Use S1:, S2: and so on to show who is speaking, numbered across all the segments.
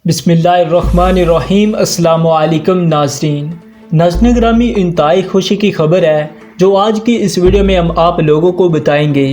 S1: बिस्मिल्लाहिर्रहमानिर्रहीम। अस्सलामु अलैकुम नाज़रीन ग्रामी, इंतहाई खुशी की खबर है जो आज की इस वीडियो में हम आप लोगों को बताएंगे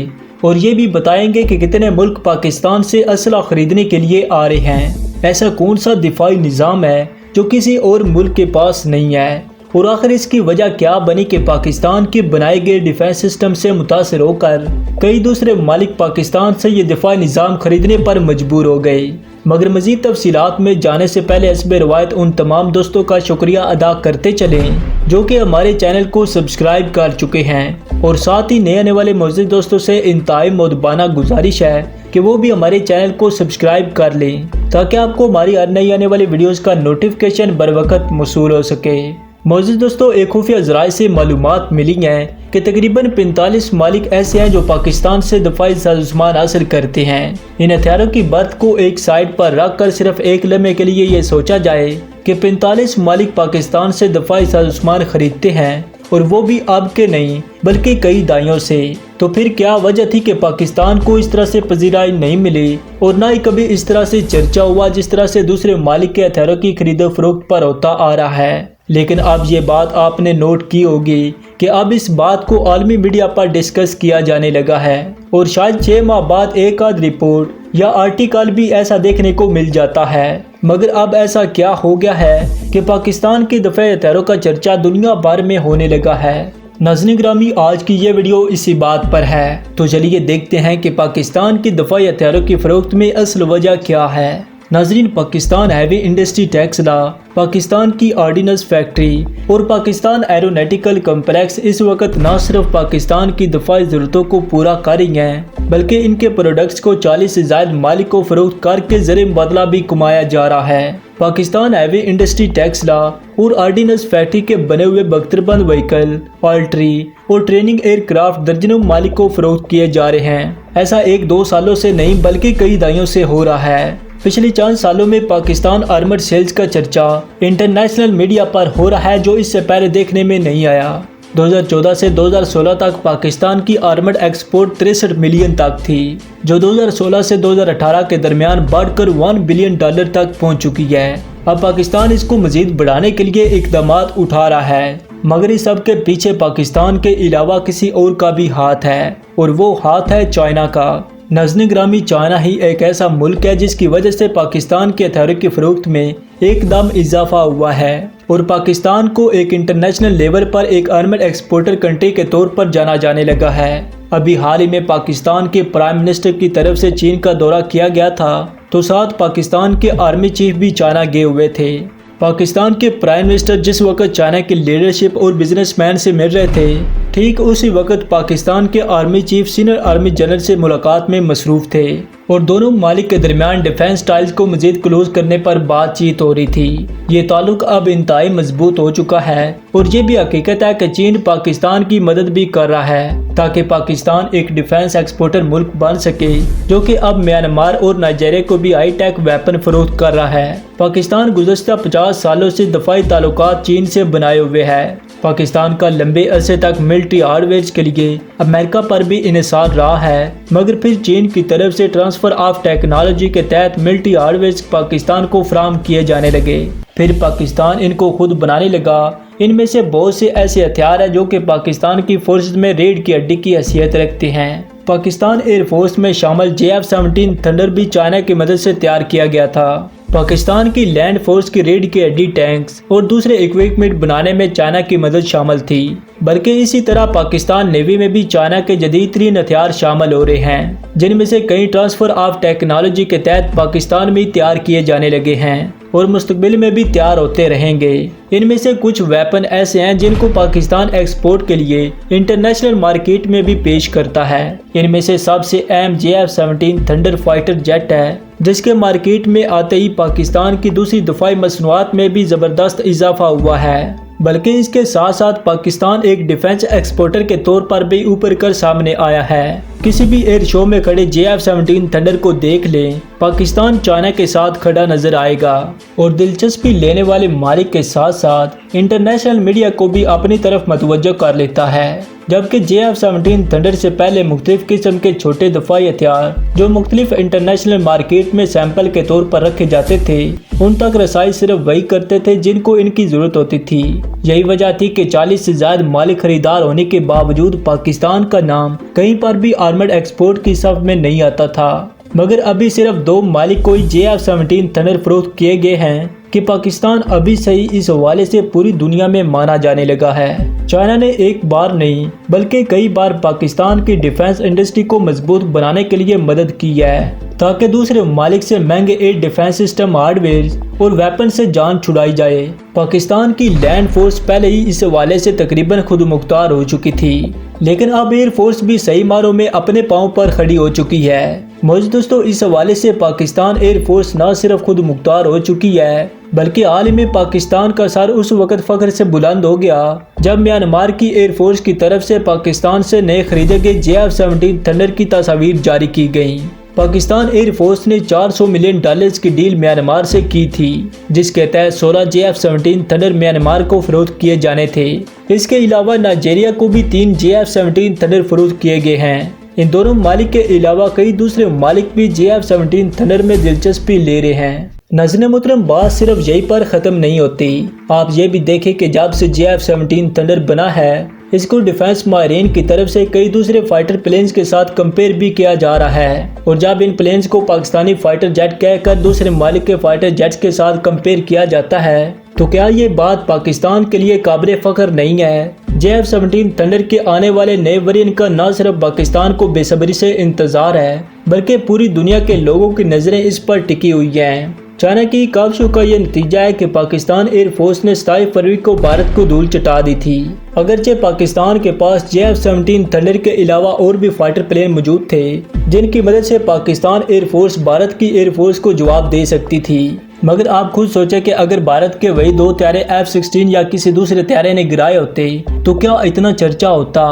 S1: और ये भी बताएंगे कि कितने मुल्क पाकिस्तान से असला ख़रीदने के लिए आ रहे हैं। ऐसा कौन सा दिफाई निज़ाम है जो किसी और मुल्क के पास नहीं है और आखिर इसकी वजह क्या बनी कि पाकिस्तान के बनाए गए डिफेंस सिस्टम से मुतासर होकर कई दूसरे ममालिक पाकिस्तान से ये दिफाई निज़ाम खरीदने पर मजबूर हो गए। मगर मज़ीद तफसीलात में जाने से पहले हस्ब रवायत उन तमाम दोस्तों का शुक्रिया अदा करते चलें जो कि हमारे चैनल को सब्सक्राइब कर चुके हैं, और साथ ही नए आने वाले मौजूद दोस्तों से इंतहाई मोदबाना गुजारिश है कि वो भी हमारे चैनल को सब्सक्राइब कर लें ताकि आपको हमारी हर नई आने वाली वीडियोस का नोटिफिकेशन बर वक्त मौसूल हो सके। मौजूद दोस्तों, एक खुफिया ज़राए से मालूमात मिली हैं कि तकरीबन 45 मालिक ऐसे हैं जो पाकिस्तान से दफाई सामान हासिल करते हैं। इन हथियारों की बर्थ को एक साइड पर रख कर सिर्फ एक लम्हे के लिए ये सोचा जाए कि 45 मालिक पाकिस्तान से दफाई सामान खरीदते हैं, और वो भी अब के नहीं बल्कि कई दाइयों से। तो फिर क्या वजह थी कि पाकिस्तान को इस तरह से पजीराई नहीं मिली और ना ही कभी इस तरह से चर्चा हुआ जिस तरह से दूसरे मालिक के हथियारों की खरीदो फरोख्त पर होता आ रहा है। लेकिन अब ये बात आपने नोट की होगी कि अब इस बात को आलमी मीडिया पर डिस्कस किया जाने लगा है, और शायद 6 माह बाद एक आध रिपोर्ट या आर्टिकल भी ऐसा देखने को मिल जाता है। मगर अब ऐसा क्या हो गया है कि पाकिस्तान के दफाई हथियारों का चर्चा दुनिया भर में होने लगा है। नाज़रीन ग्रामी, आज की ये वीडियो इसी बात पर है, तो चलिए देखते हैं कि पाकिस्तान की दफाई हथियारों की फरोख्त में असल वजह क्या है। नाज़रीन, Pakistan heavy industry tax law, Pakistan की ऑर्डिनेंस फैक्ट्री और पाकिस्तान एरोनॉटिकल कम्प्लेक्स इस वक्त न सिर्फ पाकिस्तान की दफाई ज़रूरतों को पूरा कर रही हैं बल्कि इनके प्रोडक्ट्स को 40 से ज़ायद मालिक को फरोख्त करके ज़र मुबादला भी कमाया जा रहा है। Pakistan heavy industry tax law और ऑर्डिनेंस फैक्ट्री के बने हुए बख्तरबंद व्हीकल, पोल्ट्री और ट्रेनिंग एयरक्राफ्ट दर्जनों मालिक को फरोख्त किए जा रहे हैं। ऐसा 1-2 सालों से नहीं बल्कि कई दहाइयों से हो रहा है। पिछले 4 सालों में पाकिस्तान आर्मर्ड सेल्स का चर्चा इंटरनेशनल मीडिया पर हो रहा है जो इससे पहले देखने में नहीं आया। 2014 से 2016 तक पाकिस्तान की आर्मर्ड एक्सपोर्ट 63 मिलियन तक थी, जो 2016 से 2018 के दरमियान बढ़कर $1 बिलियन तक पहुंच चुकी है। अब पाकिस्तान इसको मजीद बढ़ाने के लिए इकदाम उठा रहा है, मगर इस सब के पीछे पाकिस्तान के अलावा किसी और का भी हाथ है, और वो हाथ है चाइना का। नाज़रीन ग्रामी, चाइना ही एक ऐसा मुल्क है जिसकी वजह से पाकिस्तान के हथियारों की फरोख्त में एकदम इजाफा हुआ है और पाकिस्तान को एक इंटरनेशनल लेवल पर एक आर्मर्ड एक्सपोर्टर कंट्री के तौर पर जाना जाने लगा है। अभी हाल ही में पाकिस्तान के प्राइम मिनिस्टर की तरफ से चीन का दौरा किया गया था, तो साथ पाकिस्तान के आर्मी चीफ भी चाइना गए हुए थे। पाकिस्तान के प्राइम मिनिस्टर जिस वक्त चाइना के लीडरशिप और बिजनेसमैन से मिल रहे थे, ठीक उसी वक्त पाकिस्तान के army chief senior army general से मुलाकात में मसरूफ थे और दोनों ममालिक के दरमियान डिफेंस टाइल्स को मजीद क्लोज करने पर बातचीत हो रही थी। ये ताल्लुक अब इंतहाई मजबूत हो चुका है और ये भी हकीकत है कि चीन पाकिस्तान की मदद भी कर रहा है ताकि पाकिस्तान एक डिफेंस एक्सपोर्टर मुल्क बन सके, जो कि अब म्यांमार और नाइजीरिया को भी हाई टेक वेपन फरोख्त कर रहा है। पाकिस्तान गुज़श्ता 50 सालों से दफाई ताल्लुकात चीन से बनाए हुए है। पाकिस्तान का लंबे अरसे तक मिलिट्री हार्डवेयर के लिए अमेरिका पर भी इन्हिसार रहा है, मगर फिर चीन की तरफ से ट्रांसफर ऑफ टेक्नोलॉजी के तहत मिलिट्री हार्डवेयर पाकिस्तान को फराहम किए जाने लगे। फिर पाकिस्तान इनको खुद बनाने लगा। इनमें से बहुत से ऐसे हथियार हैं जो कि पाकिस्तान की फोर्सेस में रीढ़ की हड्डी की हैसियत रखते हैं। पाकिस्तान एयरफोर्स में शामिल JF-17 थंडर भी चाइना की मदद से तैयार किया गया था। पाकिस्तान की लैंड फोर्स की रीढ़ की हड्डी टैंक्स और दूसरे इक्विपमेंट बनाने में चाइना की मदद शामिल थी, बल्कि इसी तरह पाकिस्तान नेवी में भी चाइना के जदीद तरीन हथियार शामिल हो रहे हैं, जिनमें से कई ट्रांसफर ऑफ टेक्नोलॉजी के तहत पाकिस्तान में तैयार किए जाने लगे हैं और मुस्तकबिल में भी तैयार होते रहेंगे। इनमें से कुछ वेपन ऐसे हैं जिनको पाकिस्तान एक्सपोर्ट के लिए इंटरनेशनल मार्केट में भी पेश करता है। इनमें से सबसे अहम JF-17 थंडर फाइटर जेट है, जिसके मार्केट में आते ही पाकिस्तान की दूसरी दफाई मसनूआत में भी ज़बरदस्त इजाफा हुआ है। बल्कि इसके साथ साथ पाकिस्तान एक डिफेंस एक्सपोर्टर के तौर पर भी ऊपर कर सामने आया है। किसी भी एयर शो में खड़े JF-17 थंडर को देख लें, पाकिस्तान चाइना के साथ खड़ा नजर आएगा और दिलचस्पी लेने वाले मालिक के साथ साथ इंटरनेशनल मीडिया को भी अपनी तरफ मतवज्जो कर लेता है। जबकि JF-17 थंडर से पहले मुख्तलिफ किस्म के छोटे दफाई हथियार जो मुख्तलिफ इंटरनेशनल मार्केट में सैंपल के तौर पर रखे जाते थे, उन तक रसाई सिर्फ वही करते थे जिनको इनकी जरूरत होती थी। यही वजह थी कि 40 से ज्यादा मालिक खरीदार होने के बावजूद पाकिस्तान का नाम कहीं पर भी आर्मर्ड एक्सपोर्ट की सफ में नहीं आता था। मगर अभी सिर्फ 2 मालिक को ही JF-17 थंडर फरोख्त किए गए हैं कि पाकिस्तान अभी सही इस हवाले से पूरी दुनिया में माना जाने लगा है। चाइना ने एक बार नहीं बल्कि कई बार पाकिस्तान की डिफेंस इंडस्ट्री को मजबूत बनाने के लिए मदद की है ताकि दूसरे ममालिक से महंगे एयर डिफेंस सिस्टम, हार्डवेयर और वेपन से जान छुड़ाई जाए। पाकिस्तान की लैंड फोर्स पहले ही इस हवाले से तकरीबन खुद मुख्तार हो चुकी थी, लेकिन अब एयर फोर्स भी सही मारों में अपने पांव पर खड़ी हो चुकी है। मौजूद दोस्तों, इस हवाले से पाकिस्तान एयर फोर्स न सिर्फ खुद मुख्तार हो चुकी है बल्कि हाल ही में पाकिस्तान का सर उस वक्त फख्र से बुलंद हो गया जब म्यांमार की एयर फोर्स की तरफ से पाकिस्तान से नए खरीदे गए JF-17 थंडर की तस्वीर जारी की गई। पाकिस्तान एयर फोर्स ने $400 मिलियन की डील म्यांमार से की थी, जिसके तहत 16 JF-17 थंडर म्यांमार को फरोख्त किए जाने थे। इसके अलावा नाइजीरिया को भी 3 JF-17 थंडर फरोख्त किए गए हैं। इन दोनों मालिक के अलावा कई दूसरे मालिक भी JF-17 थंडर में दिलचस्पी ले रहे हैं। नाज़रीन मोहतरम, बात सिर्फ यही पर ख़त्म नहीं होती। आप ये भी देखें कि जब से JF-17 थंडर बना है, इसको डिफेंस माहिरीन की तरफ से कई दूसरे फाइटर प्लेन्स के साथ कंपेयर भी किया जा रहा है। और जब इन प्लेन्स को पाकिस्तानी फाइटर जेट कहकर दूसरे मालिक के फाइटर जेट्स के साथ कंपेयर किया जाता है, तो क्या ये बात पाकिस्तान के लिए काबिल फख्र नहीं है? JF-17 थंडर के आने वाले नए वेरिएंट का न सिर्फ पाकिस्तान को बेसब्री से इंतजार है बल्कि पूरी दुनिया के लोगों की नजरें इस पर टिकी हुई हैं। चाइना की काविशों का यह नतीजा है कि पाकिस्तान एयर फोर्स ने 27 फरवरी को भारत को धूल चटा दी थी। अगरचे पाकिस्तान के पास JF-17 थंडर के अलावा और भी फाइटर प्लेन मौजूद थे जिनकी मदद से पाकिस्तान एयर फोर्स भारत की एयर फोर्स को जवाब दे सकती थी। मगर आप खुद सोचें कि अगर भारत के वही 2 त्यारे F-16 या किसी दूसरे त्यारे ने गिराए होते तो क्या इतना चर्चा होता?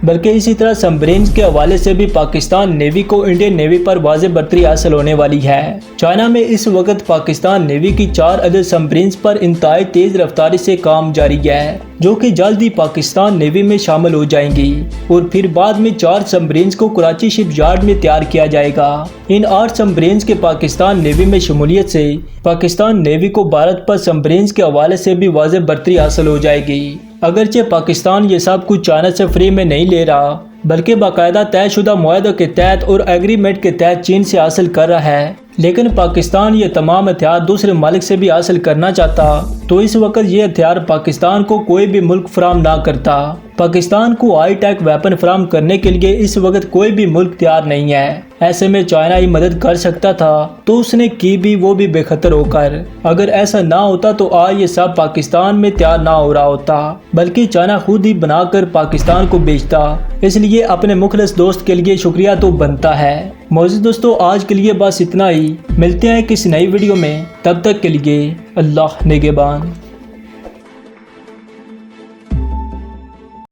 S1: बल्कि इसी तरह सबमरीन्स के हवाले से भी पाकिस्तान नेवी को इंडियन नेवी पर वाज़ेह बढ़तरी हासिल होने वाली है। चाइना में इस वक्त पाकिस्तान नेवी की 4 अदद सबमरीन्स पर इंतहाई तेज रफ्तारी से काम जारी है, जो कि जल्द ही पाकिस्तान नेवी में शामिल हो जाएंगी और फिर बाद में 4 सबमरीन्स को कराची शिप यार्ड में तैयार किया जाएगा। इन 8 सबमरीन्स के पाकिस्तान नेवी में शमूलियत से पाकिस्तान नेवी को भारत पर सबमरीन्स के हवाले से भी वाज़ेह बढ़तरी हासिल हो जाएगी। अगरचे पाकिस्तान ये सब कुछ चाइना से फ्री में नहीं ले रहा बल्कि बाकायदा तयशुदा मुआहदों के तहत और एग्रीमेंट के तहत चीन से हासिल कर रहा है, लेकिन पाकिस्तान ये तमाम हथियार दूसरे मालिक से भी हासिल करना चाहता तो इस वक्त ये हथियार पाकिस्तान को कोई भी मुल्क फराम ना करता। पाकिस्तान को हाई टेक वेपन फराम करने के लिए इस वक्त कोई भी मुल्क तैयार नहीं है। ऐसे में चाइना ही मदद कर सकता था तो उसने की भी, वो भी बेखतर होकर। अगर ऐसा ना होता तो आज ये सब पाकिस्तान में तैयार ना हो रहा होता बल्कि चाइना खुद ही बनाकर पाकिस्तान को बेचता। इसलिए अपने मुखलिस दोस्त के लिए शुक्रिया तो बनता है। मौजूद दोस्तों, आज के लिए बस इतना ही। मिलते हैं किसी नई वीडियो में, तब तक के लिए अल्लाह निगहबान।